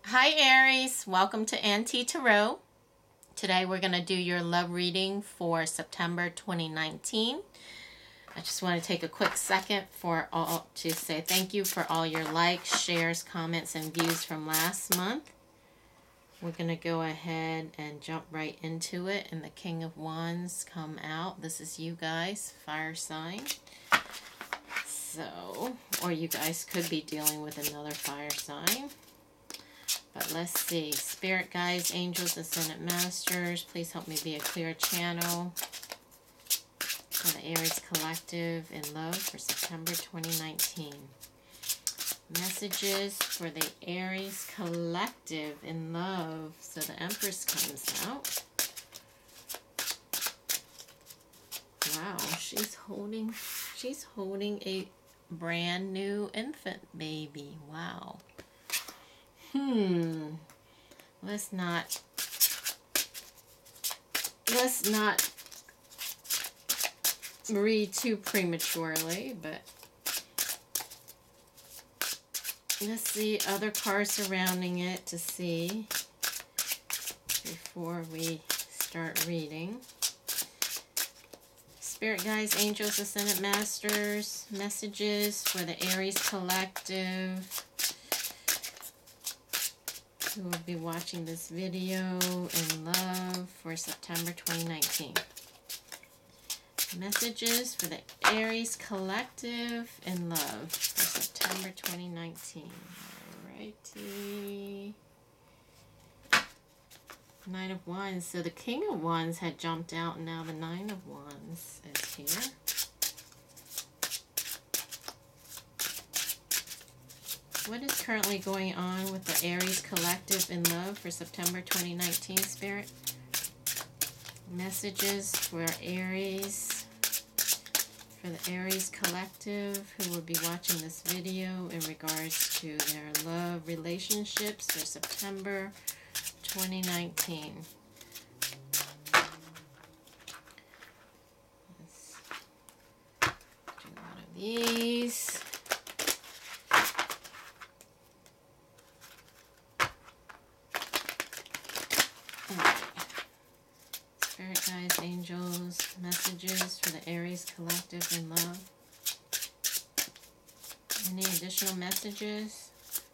Hi Aries, welcome to Auntie Tarot. Today we're going to do your love reading for September 2019. I just want to take a quick second to say thank you for all your likes, shares, comments, and views from last month. We're going to go ahead and jump right into it, and the King of Wands come out. This is you guys, fire sign. So, or you guys could be dealing with another fire sign. But let's see. Spirit guides, angels, ascended masters, please help me be a clear channel for the Aries collective in love for September 2019. Messages for the Aries collective in love. So the Empress comes out. Wow, she's holding a brand new infant baby. Wow. Let's not read too prematurely, but let's see other cards surrounding it to see before we start reading. Spirit guides, angels, ascended masters, messages for the Aries collective who will be watching this video in love for September 2019. Messages for the Aries collective in love for September 2019. Alrighty. Knight of Wands. So the King of Wands had jumped out, and now the Nine of Wands is here. What is currently going on with the Aries collective in love for September 2019, Spirit? Messages for Aries, for the Aries collective who will be watching this video in regards to their love relationships for September 2019. Let's do one of these. Spirit guides, angels, messages for the Aries collective in love. Any additional messages?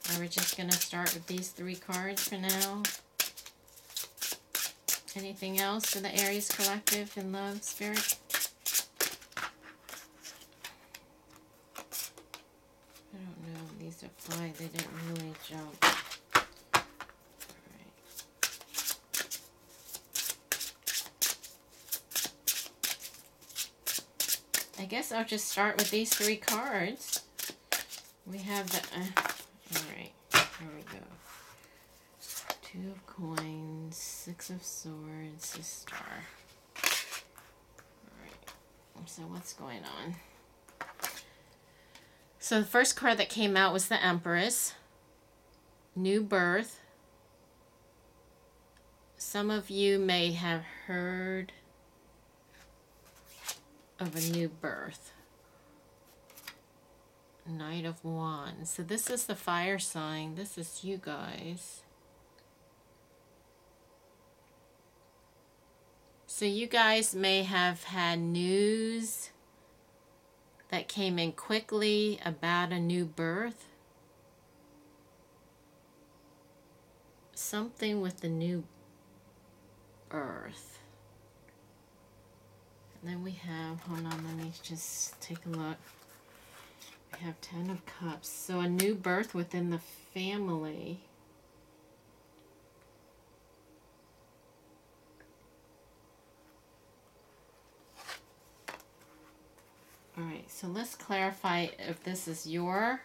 Or we're just going to start with these three cards for now. Anything else for the Aries collective in love, Spirit? I don't know. These apply. They didn't really jump. I guess I'll just start with these three cards. We have the, alright, here we go. Two of Coins, Six of Swords, a Star. Alright, so what's going on? So the first card that came out was the Empress. New birth. Some of you may have heard of a new birth. Knight of Wands. So this is the fire sign. This is you guys. So you guys may have had news that came in quickly about a new birth. Something with the new birth. And then we have, hold on, let me just take a look. We have Ten of Cups. So a new birth within the family. Alright, so let's clarify if this is your,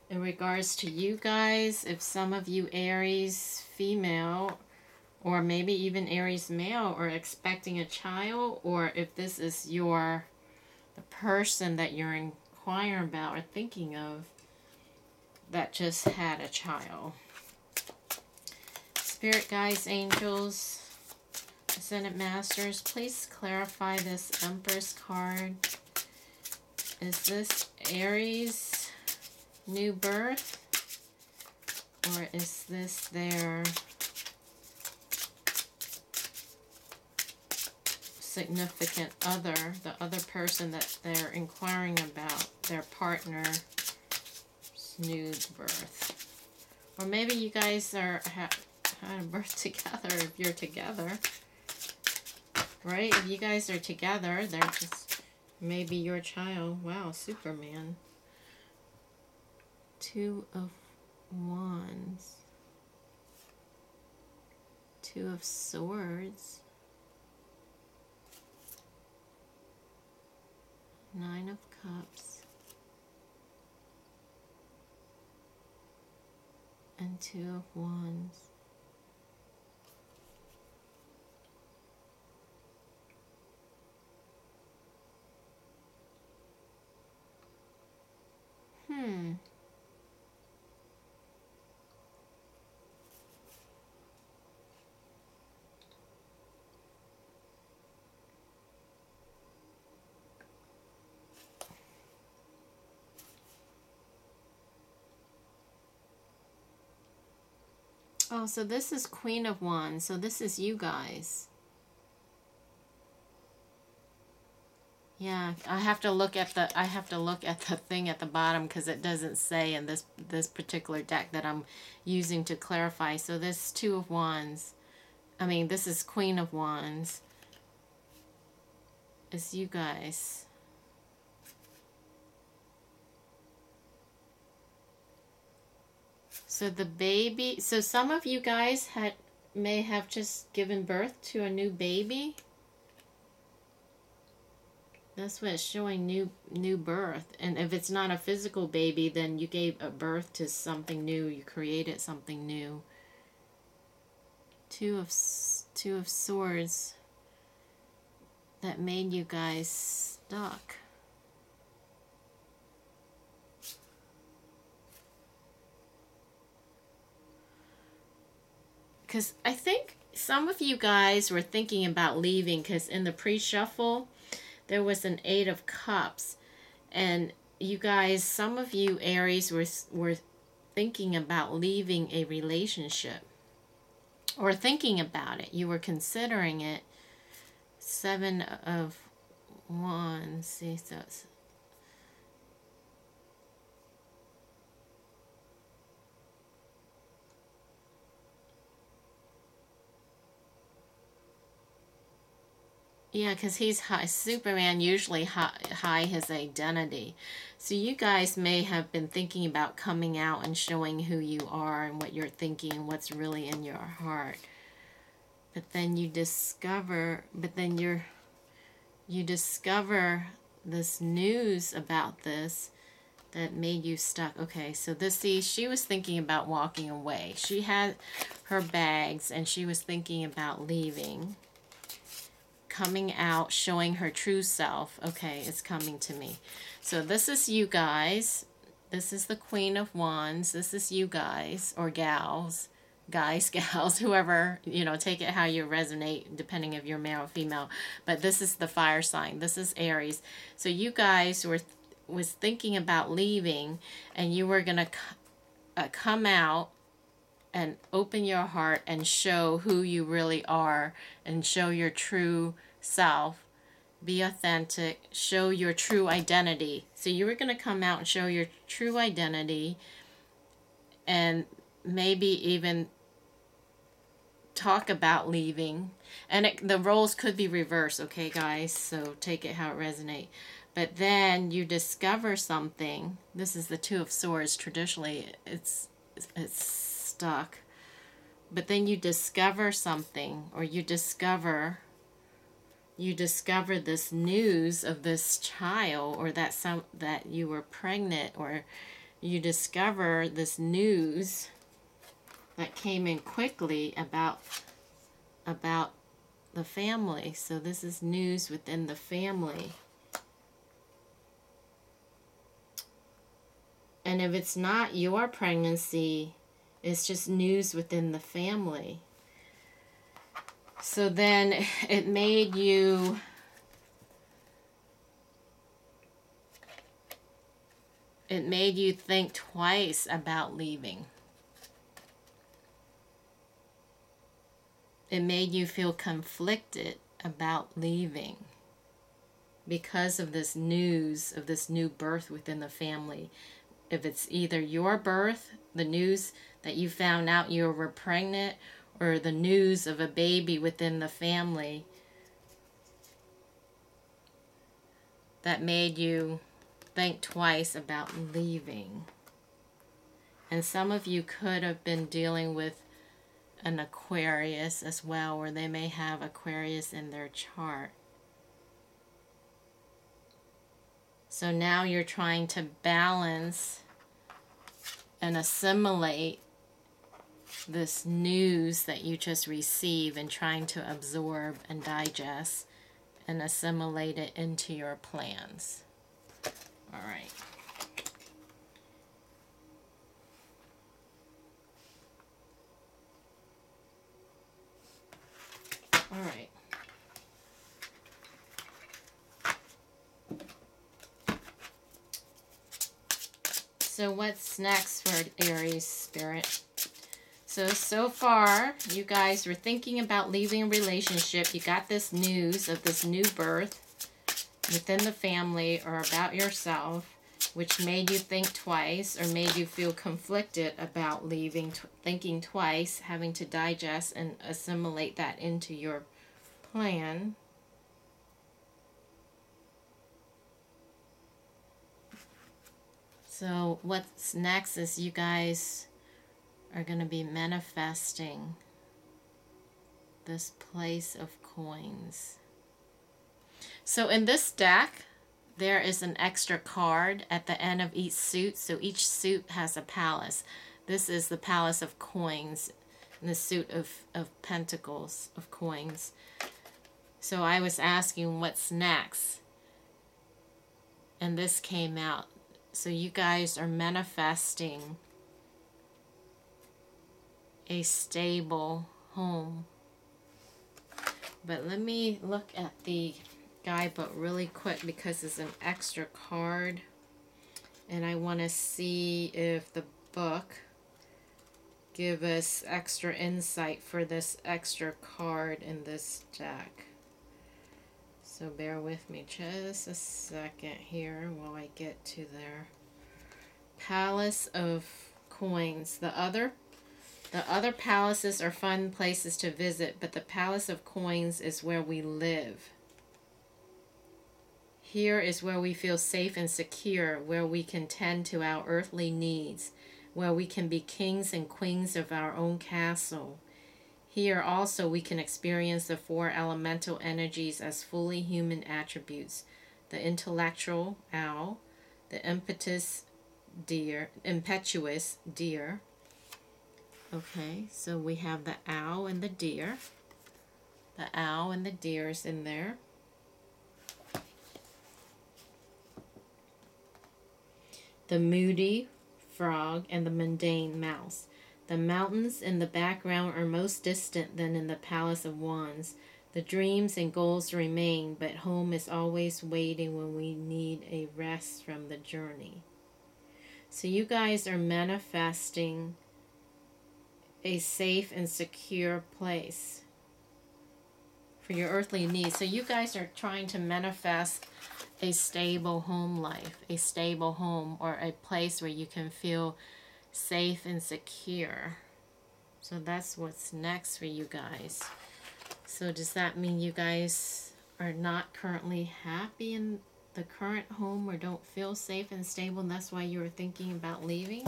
in regards to you guys, if some of you Aries female, or maybe even Aries male, are expecting a child, or if this is the person that you're inquiring about or thinking of that just had a child. Spirit guides, angels, ascended masters, please clarify this Empress card. Is this Aries new birth? Or is this their significant other, the other person that they're inquiring about, their partner's new birth? Or maybe you guys are had a birth together if you're together. Right? If you guys are together, they're just maybe your child. Wow, Superman. Two of Wands. Two of Swords. Nine of Cups. And Two of Wands. Oh, so this is Queen of Wands. So this is you guys. Yeah, I have to look at the thing at the bottom because it doesn't say in this particular deck that I'm using to clarify. So this Two of Wands. I mean, this is Queen of Wands. It's you guys. So the baby, so some of you guys may have just given birth to a new baby. That's what it's showing, new birth. And if it's not a physical baby, then you gave a birth to something new. You created something new. Two of Swords that made you guys stuck. Because I think some of you guys were thinking about leaving, because in the pre-shuffle, there was an Eight of Cups. And you guys, some of you Aries were thinking about leaving a relationship. Or thinking about it. You were considering it. Seven of Wands. See, so it's... Yeah, because he's high. Superman usually high his identity. So you guys may have been thinking about coming out and showing who you are and what you're thinking and what's really in your heart. But then you discover, you discover this news about this that made you stuck. Okay, so this, see, she was thinking about walking away. She had her bags and she was thinking about leaving. Coming out, showing her true self. Okay, it's coming to me. So this is you guys. This is the Queen of Wands. This is you guys, or gals. Guys, gals, whoever, take it how you resonate, depending if you're male or female. But this is the fire sign. This is Aries. So you guys was thinking about leaving, and you were going to come out and open your heart and show who you really are and show your true self. Be authentic. Show your true identity. So you were going to come out and show your true identity and maybe even talk about leaving. And the roles could be reversed, okay, guys? So take it how it resonates. But then you discover something. This is the Two of Swords. Traditionally, it's stuck. But then you discover something, or you discover this news of this child, or that you were pregnant, or you discover this news that came in quickly about the family. So this is news within the family. And if it's not your pregnancy, it's just news within the family. So then it made you It made you think twice about leaving. It made you feel conflicted about leaving because of this news of this new birth within the family. If it's either your birth, the news that you found out you were pregnant, or the news of a baby within the family that made you think twice about leaving. And some of you could have been dealing with an Aquarius as well, or they may have Aquarius in their chart. So now you're trying to balance and assimilate this news that you just received and trying to absorb and digest and assimilate it into your plans. All right. All right. So what's next for Aries Spirit? So far, you guys were thinking about leaving a relationship. You got this news of this new birth within the family or about yourself, which made you think twice or made you feel conflicted about leaving, thinking twice, having to digest and assimilate that into your plan. So what's next is you guys are going to be manifesting this place of coins. So in this deck, there is an extra card at the end of each suit. So each suit has a palace. This is the palace of coins, and the suit of pentacles of coins. So I was asking what's next, and this came out. So you guys are manifesting a stable home. But let me look at the guidebook really quick because it's an extra card. And I want to see if the book give us extra insight for this extra card in this deck. So bear with me just a second here while I get to their Palace of Coins. The other palaces are fun places to visit, but the Palace of Coins is where we live. Here is where we feel safe and secure, where we can tend to our earthly needs, where we can be kings and queens of our own castle. Here also we can experience the four elemental energies as fully human attributes: the intellectual owl, the impetuous deer. Okay, so we have the owl and the deer. The owl and the deer is in there. The moody frog and the mundane mouse. The mountains in the background are most distant than in the Palace of Wands. The dreams and goals remain, but home is always waiting when we need a rest from the journey. So you guys are manifesting a safe and secure place for your earthly needs. So you guys are trying to manifest a stable home life, a stable home, or a place where you can feel safe and secure. So that's what's next for you guys. So does that mean you guys are not currently happy in the current home or don't feel safe and stable, and that's why you were thinking about leaving?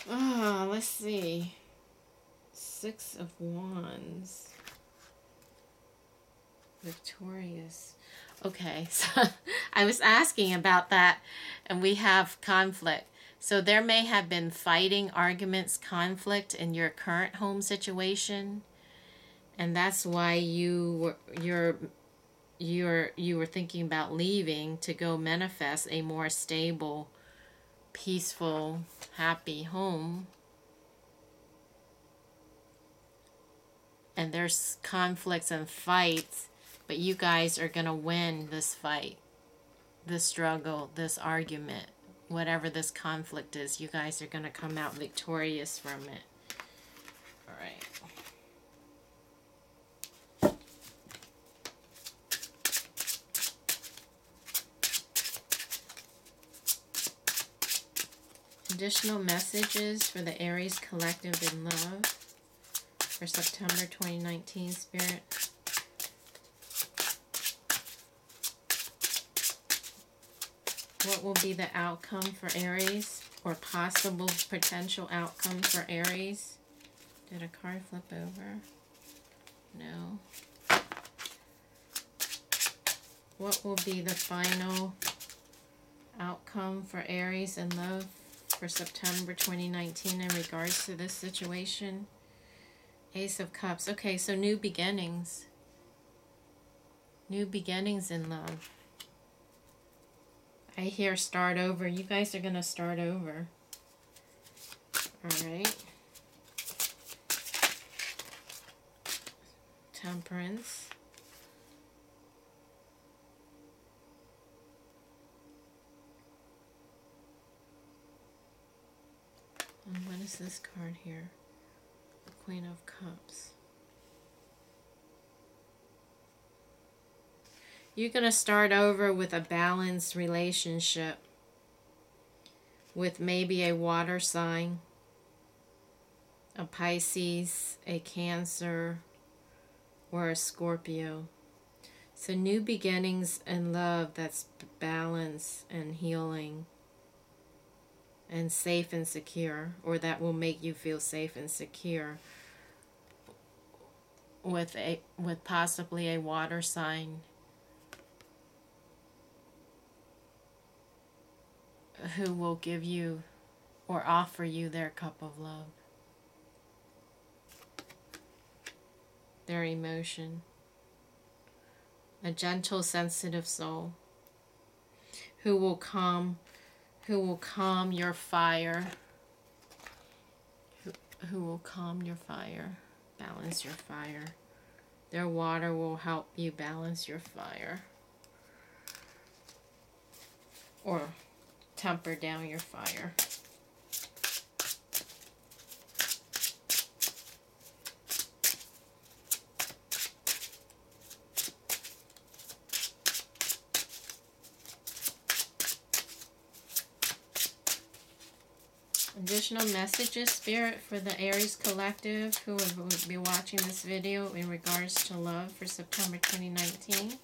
Let's see. Six of Wands. Victorious. Okay, so I was asking about that, and we have conflict. So there may have been fighting, arguments, conflict in your current home situation, and that's why you were thinking about leaving to go manifest a more stable, peaceful, happy home. And there's conflicts and fights, but you guys are going to win this fight, this struggle, this argument whatever this conflict is, you guys are going to come out victorious from it. All right. Additional messages for the Aries collective in love for September 2019, Spirit. What will be the outcome for Aries, or possible potential outcome for Aries? Did a card flip over? No. What will be the final outcome for Aries in love for September 2019 in regards to this situation? Ace of Cups. Okay, so new beginnings. New beginnings in love. I hear start over. You guys are going to start over. Alright. Temperance. And what is this card here? The Queen of Cups. You're going to start over with a balanced relationship with maybe a water sign, a Pisces, a Cancer, or a Scorpio. So new beginnings in love that's balanced and healing and safe and secure, or that will make you feel safe and secure with possibly a water sign who will give you or offer you their cup of love, their emotion. A gentle, sensitive soul who will calm your fire, who will calm your fire, balance your fire. Their water will help you balance your fire, or temper down your fire. Additional messages, Spirit, for the Aries collective who will be watching this video in regards to love for September 2019.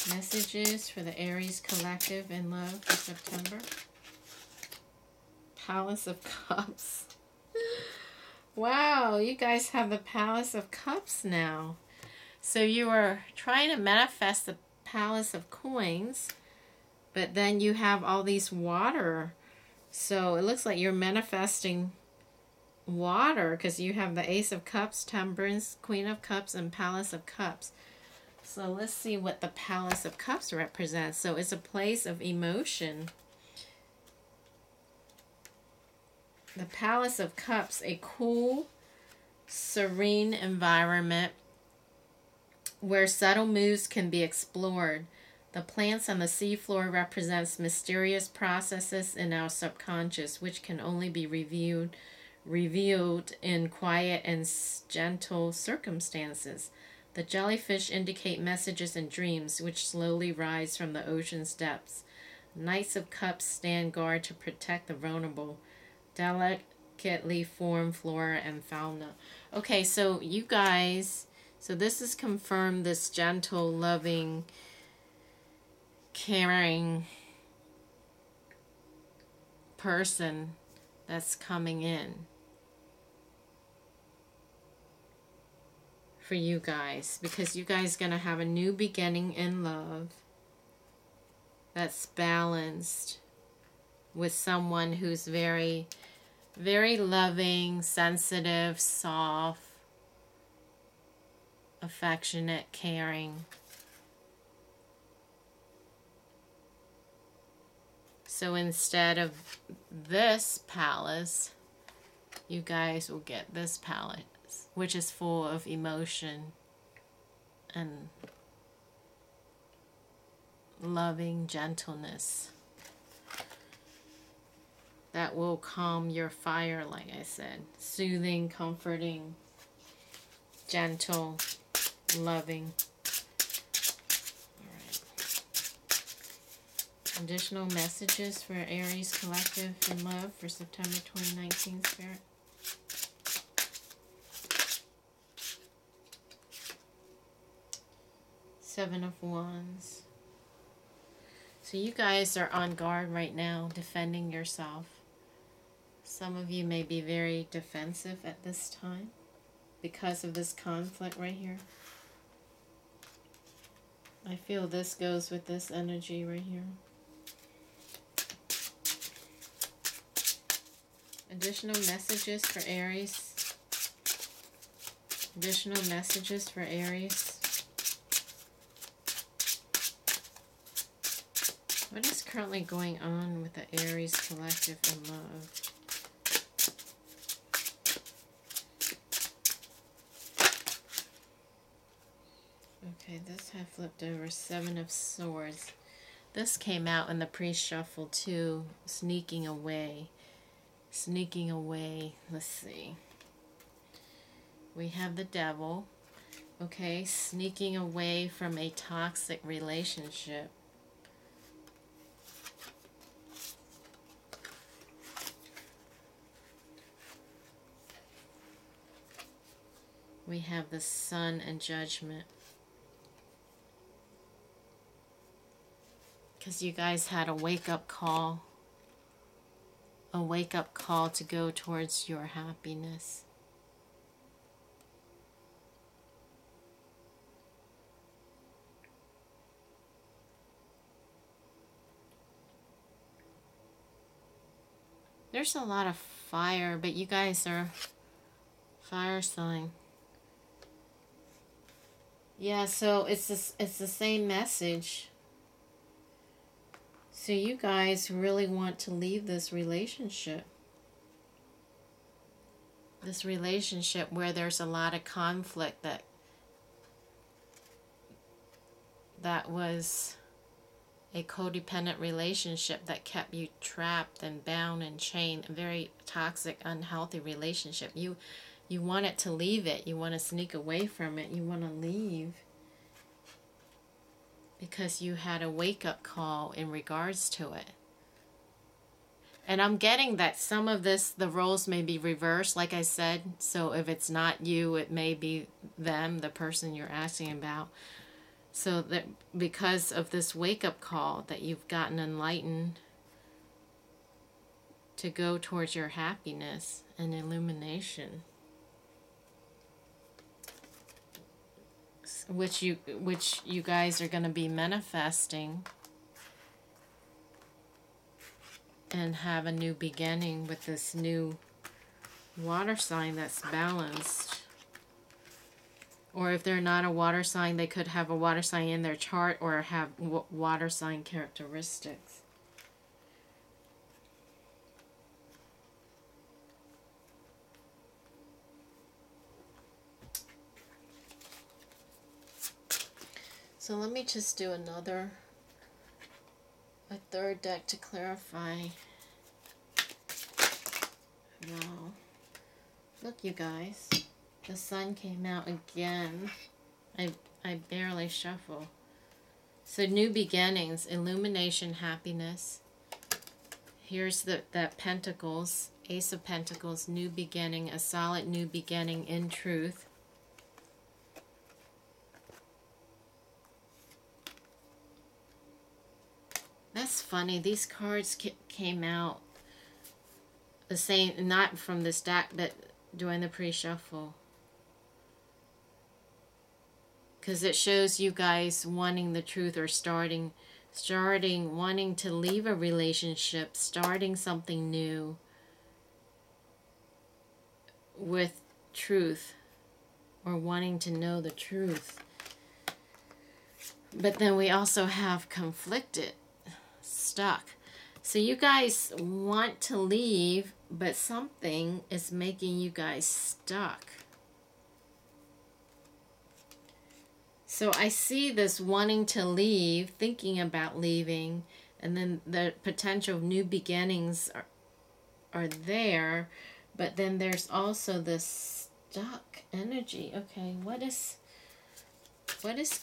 Messages for the Aries collective in love for September. Palace of Cups. Wow, you guys have the Palace of Cups now. So you are trying to manifest the Palace of Coins, but then you have all these water. So it looks like you're manifesting water because you have the Ace of Cups, Temperance, Queen of Cups, and Palace of Cups. So let's see what the Palace of Cups represents. So it's a place of emotion. The Palace of Cups, a cool, serene environment where subtle moves can be explored. The plants on the seafloor represents mysterious processes in our subconscious, which can only be revealed in quiet and gentle circumstances. The jellyfish indicate messages and dreams, which slowly rise from the ocean's depths. Knights of Cups stand guard to protect the vulnerable. Delicately formed flora and fauna. Okay, so you guys, so this is confirmed, this gentle, loving, caring person that's coming in for you guys, because you guys going to have a new beginning in love that's balanced with someone who's very, very loving, sensitive, soft, affectionate, caring. So instead of this palace, you guys will get this palace, which is full of emotion and loving gentleness that will calm your fire, like I said. Soothing, comforting, gentle, loving. All right. Additional messages for Aries Collective in love for September 2019, Spirit. Seven of Wands. So you guys are on guard right now, defending yourself. Some of you may be very defensive at this time because of this conflict right here. I feel this goes with this energy right here. Additional messages for Aries. Additional messages for Aries. What is currently going on with the Aries Collective in love? Okay, this had flipped over. Seven of Swords. This came out in the pre-shuffle too. Sneaking away. Sneaking away. Let's see. We have the Devil. Okay, sneaking away from a toxic relationship. We have the Sun and Judgment. Because you guys had a wake-up call. A wake-up call to go towards your happiness. There's a lot of fire, but you guys are fire sign. Yeah, so it's the same message. So you guys really want to leave this relationship. This relationship where there's a lot of conflict that was a codependent relationship that kept you trapped and bound and chained. A very toxic, unhealthy relationship. You wanted to leave it. You want to sneak away from it. You want to leave. Because you had a wake-up call in regards to it. And I'm getting that some of this, the roles may be reversed, like I said. So if it's not you, it may be them, the person you're asking about. So that because of this wake-up call that you've gotten enlightened to go towards your happiness and illumination. Which you guys are going to be manifesting and have a new beginning with this new water sign that's balanced. Or if they're not a water sign, they could have a water sign in their chart or have water sign characteristics. So let me just do a third deck to clarify. Wow. Look, you guys. The Sun came out again. I barely shuffle. So new beginnings, illumination, happiness. Here's that Pentacles, Ace of Pentacles, new beginning, a solid new beginning in truth. That's funny. These cards came out the same, not from this deck, but during the pre-shuffle. Because it shows you guys wanting the truth or starting, wanting to leave a relationship, starting something new with truth or wanting to know the truth. But then we also have conflicted, stuck. So you guys want to leave, but something is making you guys stuck. So I see this wanting to leave, thinking about leaving, and then the potential new beginnings are there, but then there's also this stuck energy. Okay, what is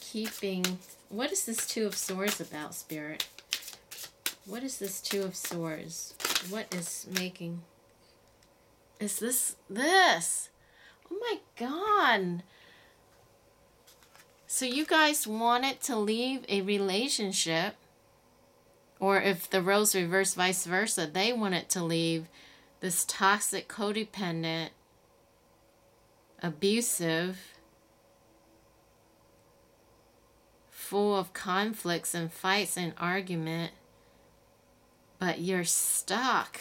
keeping, what is this Two of Swords about, Spirit? What is this Two of Swords? What is making, is this? Oh my God. So you guys wanted to leave a relationship, or if the roles reverse, vice versa, they wanted to leave this toxic, codependent, abusive, full of conflicts and fights and argument, but you're stuck.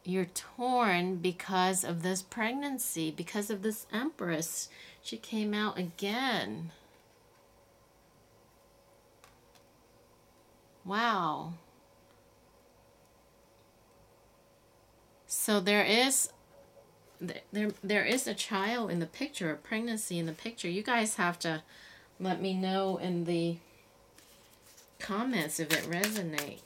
You're torn because of this pregnancy, because of this Empress. She came out again. Wow. So there is a child in the picture, a pregnancy in the picture. You guys have to let me know in the comments if it resonates.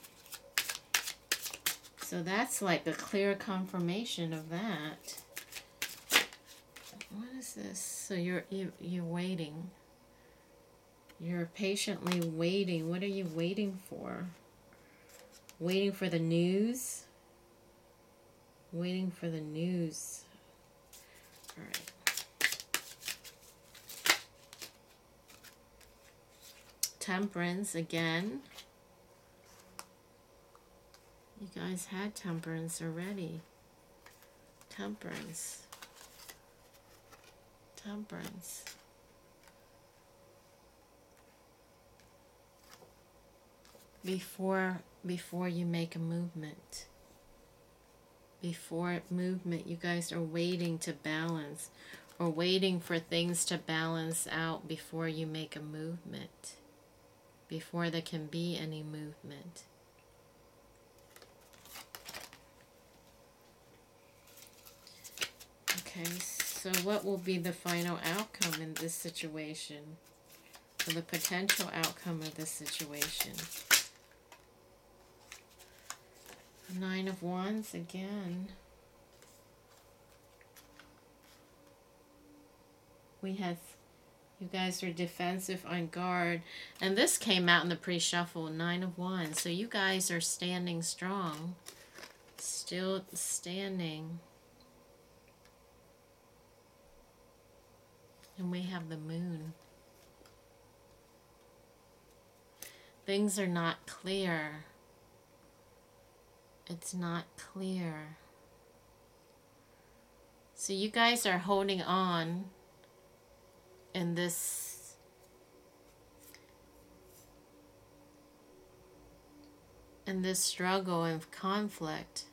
So that's like a clear confirmation of that. What is this? So you're waiting. You're patiently waiting. What are you waiting for? Waiting for the news? Waiting for the news. All right. Temperance again. You guys had Temperance already. Temperance. Temperance. Before you make a movement. Before movement, you guys are waiting to balance, or waiting for things to balance out before you make a movement. Before there can be any movement. Okay, so what will be the final outcome in this situation? Or the potential outcome of this situation? Nine of Wands again. We have, you guys are defensive, on guard. And this came out in the pre-shuffle, Nine of Wands. So you guys are standing strong. Still standing. And we have the Moon. Things are not clear. It's not clear. So you guys are holding on in this struggle and conflict.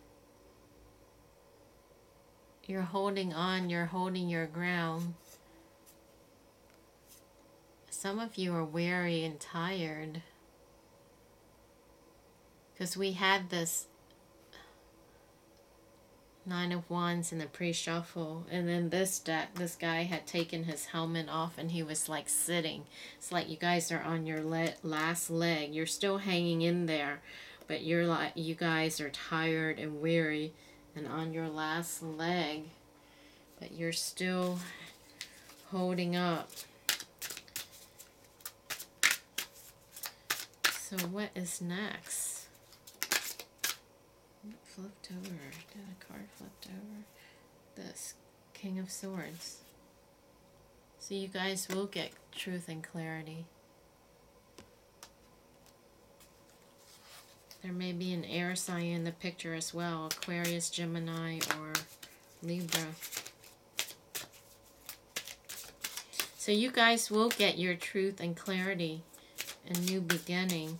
You're holding on, you're holding your ground. Some of you are weary and tired. Because we had this Nine of Wands in the pre-shuffle, and then this deck, this guy had taken his helmet off and he was like sitting. It's like you guys are on your last leg. You're still hanging in there, but you're like, you guys are tired and weary and on your last leg, but you're still holding up. So what is next? Flipped over. Did a card flipped over? This King of Swords. So you guys will get truth and clarity. There may be an air sign in the picture as well. Aquarius, Gemini, or Libra. So you guys will get your truth and clarity. A new beginning.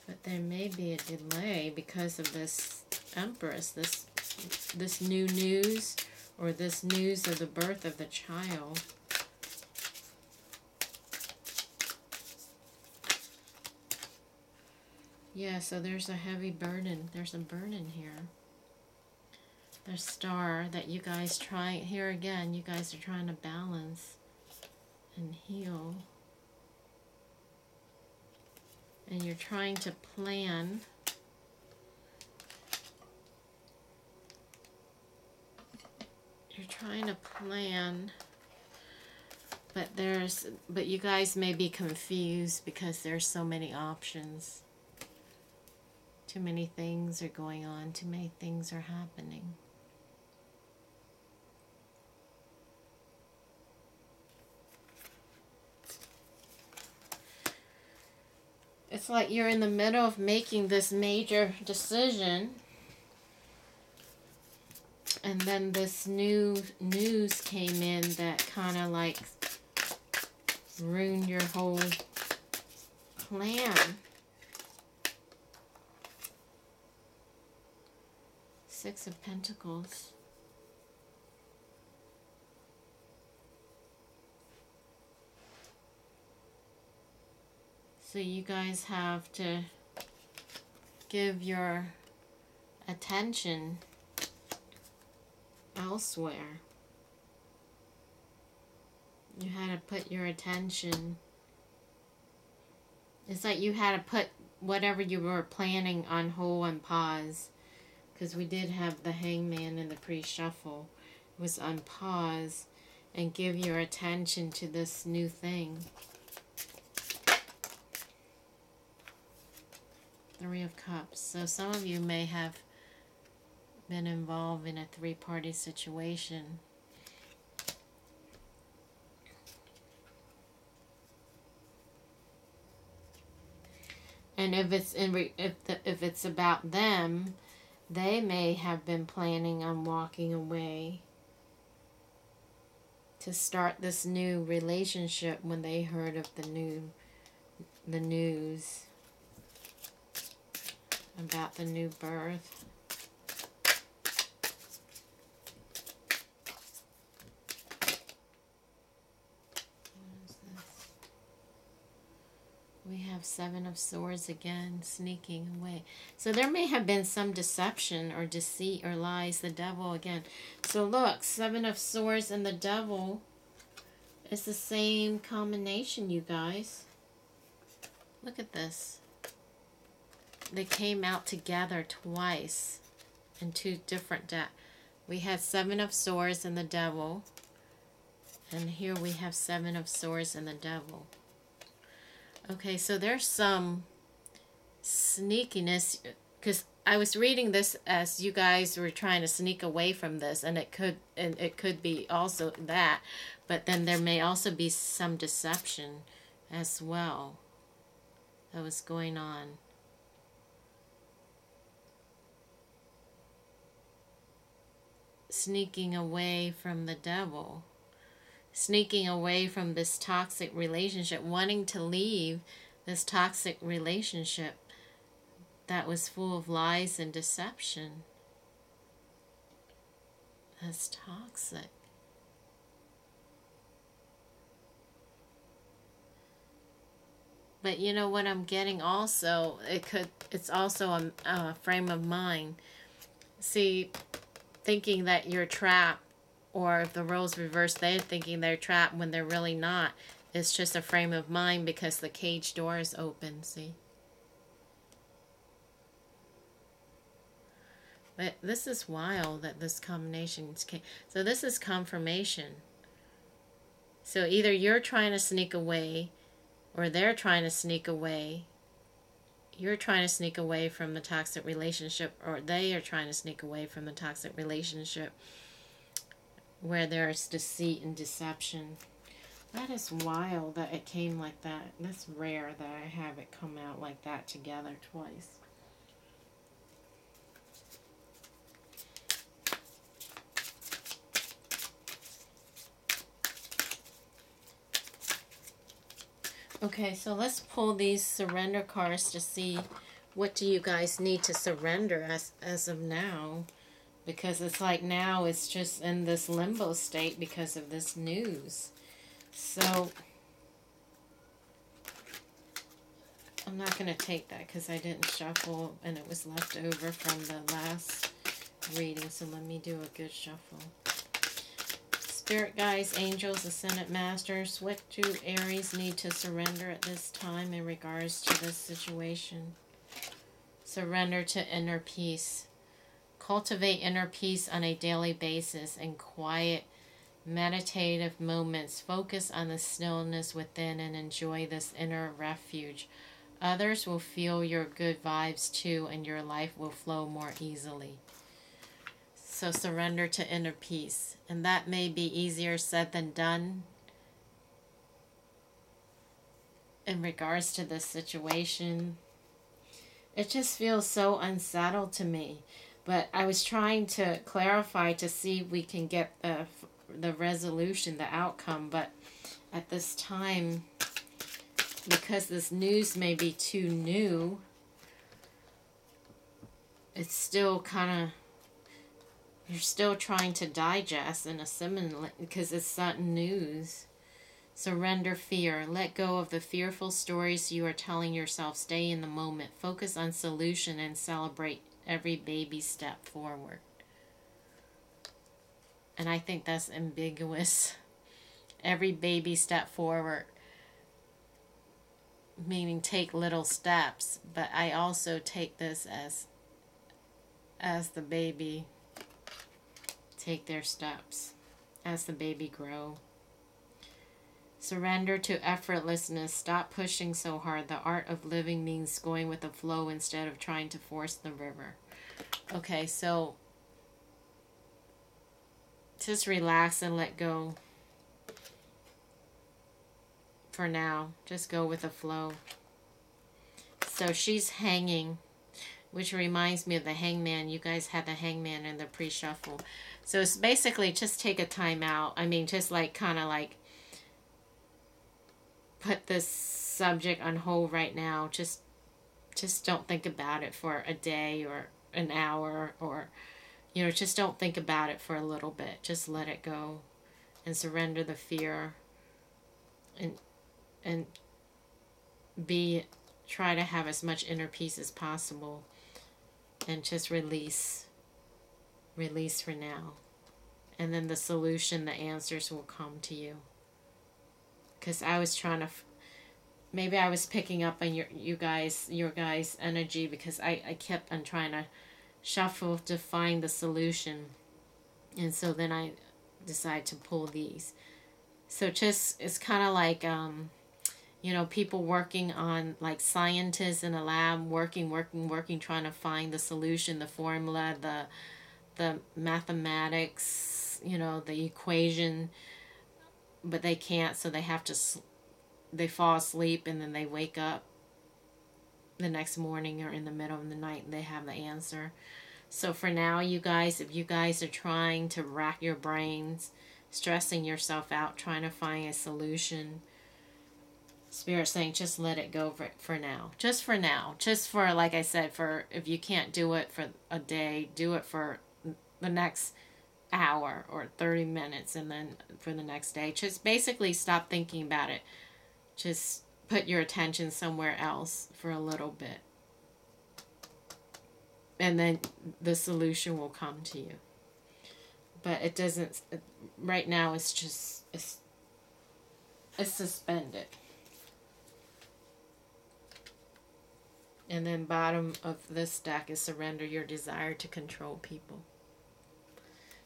But there may be a delay because of this Empress, this new news, or this news of the birth of the child. Yeah, so there's a heavy burden. There's a burden here. the Star, that you guys here again, you guys are trying to balance and heal. And you're trying to plan. You're trying to plan, but you guys may be confused because there's so many options. Too many things are going on, too many things are happening. It's like you're in the middle of making this major decision, and then this new news came in that kind of like ruined your whole plan. Six of Pentacles. So you guys have to give your attention elsewhere. You had to put your attention. It's like you had to put whatever you were planning on hold and pause. Because we did have the Hangman in the pre-shuffle. It was on pause. And give your attention to this new thing. Three of Cups. So some of you may have been involved in a three-party situation. And if it's about them, they may have been planning on walking away to start this new relationship when they heard of the news about the new birth. What is this? We have Seven of Swords again, sneaking away. So there may have been some deception or deceit or lies. The Devil again. So look, Seven of Swords and the Devil is the same combination, you guys. Look at this. They came out together twice in two different decks. We had Seven of Swords and the Devil. And here we have Seven of Swords and the Devil. Okay, so there's some sneakiness, because I was reading this as you guys were trying to sneak away from this, and it could be also that, but then there may also be some deception as well that was going on. Sneaking away from the Devil. Sneaking away from this toxic relationship, wanting to leave this toxic relationship that was full of lies and deception. That's toxic. But you know what I'm getting also, it's also a frame of mind. See, thinking that you're trapped, or if the roles reverse, they're thinking they're trapped when they're really not. It's just a frame of mind because the cage door is open, see? But this is wild that this combination came. So this is confirmation. So either you're trying to sneak away, or they're trying to sneak away. You're trying to sneak away from the toxic relationship, or they are trying to sneak away from the toxic relationship where there's deceit and deception. That is wild that it came like that. That's rare that I have it come out like that together twice. Okay, so let's pull these surrender cards to see what do you guys need to surrender as of now. Because it's like now it's just in this limbo state because of this news. So I'm not going to take that because I didn't shuffle and it was left over from the last reading, so let me do a good shuffle. Spirit guides, angels, ascended masters, what do Aries need to surrender at this time in regards to this situation? Surrender to inner peace. Cultivate inner peace on a daily basis in quiet, meditative moments. Focus on the stillness within and enjoy this inner refuge. Others will feel your good vibes too, and your life will flow more easily. So surrender to inner peace. And that may be easier said than done in regards to this situation. It just feels so unsettled to me. But I was trying to clarify to see if we can get the resolution, the outcome. But at this time, because this news may be too new, it's still kind of, you're still trying to digest and assimilate because it's sudden news. Surrender fear. Let go of the fearful stories you are telling yourself. Stay in the moment. Focus on solution and celebrate every baby step forward. And I think that's ambiguous. Every baby step forward, meaning take little steps. But I also take this as the baby take their steps, as the baby grow. Surrender to effortlessness. Stop pushing so hard. The art of living means going with the flow instead of trying to force the river. Okay, so just relax and let go for now. Just go with the flow. So she's hanging, which reminds me of the hangman. You guys had the hangman in the pre-shuffle. So it's basically just take a time out. I mean, just like kind of like put this subject on hold right now. Just don't think about it for a day or an hour, or just don't think about it for a little bit. Just let it go and surrender the fear and try to have as much inner peace as possible, and just release for now. And then the solution, the answers will come to you. Because I was trying to, maybe I was picking up on your guys' energy, because I kept on trying to shuffle to find the solution. And so then I decided to pull these. So just, it's kind of like, people working on, like scientists in a lab, working, trying to find the solution, the formula, the mathematics, the equation, but they can't, so they fall asleep, and then they wake up the next morning or in the middle of the night and they have the answer. So for now, you guys, if you guys are trying to rack your brains, stressing yourself out, trying to find a solution, Spirit's saying just let it go for now. Just for now. Just for, like I said, for if you can't do it for a day, do it for the next hour or 30 minutes, and then for the next day. Just basically stop thinking about it. Just put your attention somewhere else for a little bit. And then the solution will come to you. But it doesn't, right now it's just, it's suspended. And then bottom of this deck is surrender your desire to control people.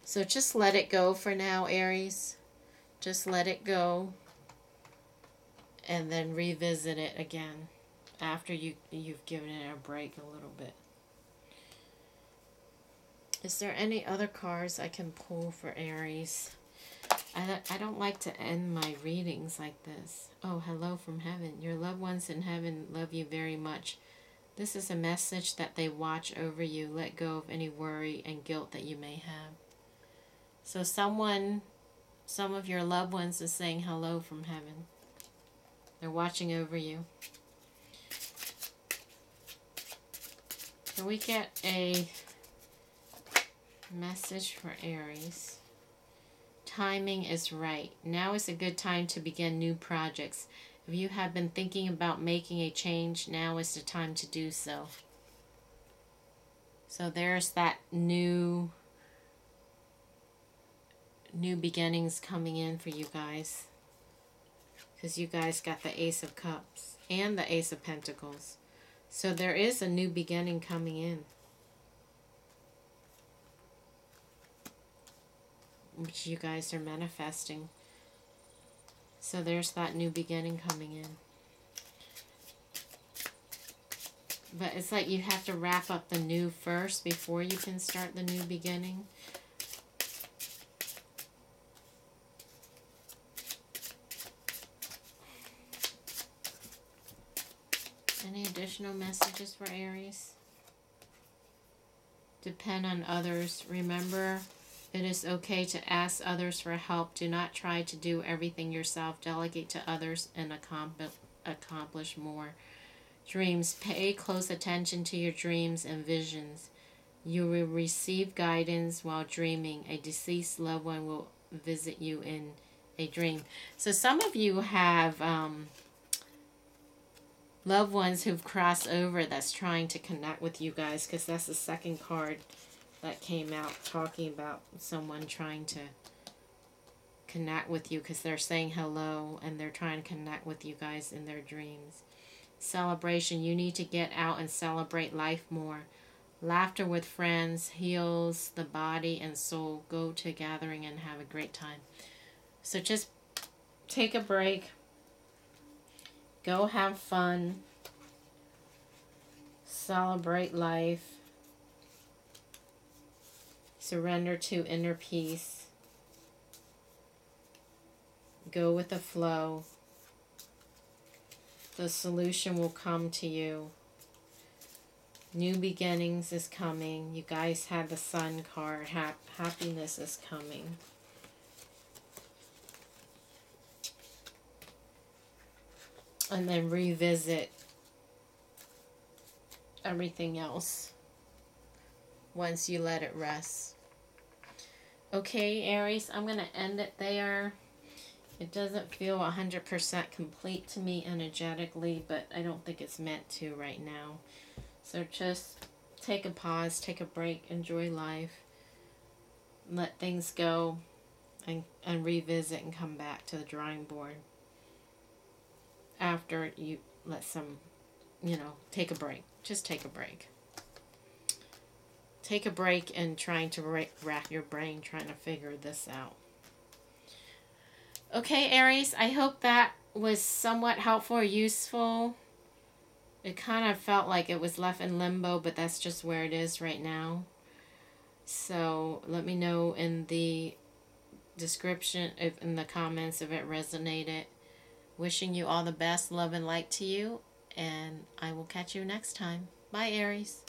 So just let it go for now, Aries. Just let it go. And then revisit it again after you've given it a break a little bit. Is there any other cards I can pull for Aries? I don't like to end my readings like this. Oh, hello from heaven. Your loved ones in heaven love you very much. This is a message that they watch over you. Let go of any worry and guilt that you may have. So some of your loved ones is saying hello from heaven. They're watching over you. Can we get a message for Aries? Timing is right. Now is a good time to begin new projects. If you have been thinking about making a change, now is the time to do so. So there's that new beginnings coming in for you guys. Because you guys got the Ace of Cups and the Ace of Pentacles. So there is a new beginning coming in, which you guys are manifesting. So there's that new beginning coming in. But it's like you have to wrap up the new first before you can start the new beginning. Any additional messages for Aries? Depend on others. Remember, it is okay to ask others for help. Do not try to do everything yourself. Delegate to others and accomplish more. Dreams. Pay close attention to your dreams and visions. You will receive guidance while dreaming. A deceased loved one will visit you in a dream. So some of you have loved ones who've crossed over that's trying to connect with you guys, because that's the second card that came out talking about someone trying to connect with you because they're saying hello and they're trying to connect with you guys in their dreams. Celebration. You need to get out and celebrate life more. Laughter with friends heals the body and soul. Go to a gathering and have a great time. So just take a break. Go have fun. Celebrate life. Surrender to inner peace. Go with the flow. The solution will come to you. New beginnings is coming. You guys had the Sun card. Happiness is coming. And then revisit everything else once you let it rest. Okay, Aries, I'm going to end it there. It doesn't feel 100% complete to me energetically, but I don't think it's meant to right now. So just take a pause, take a break, enjoy life, let things go, and revisit and come back to the drawing board after you let some, take a break. Just take a break. Take a break and trying to rack your brain trying to figure this out. Okay, Aries, I hope that was somewhat helpful or useful. It kind of felt like it was left in limbo, but that's just where it is right now. So let me know in the description, in the comments, if it resonated. Wishing you all the best, love and light to you, and I will catch you next time. Bye, Aries.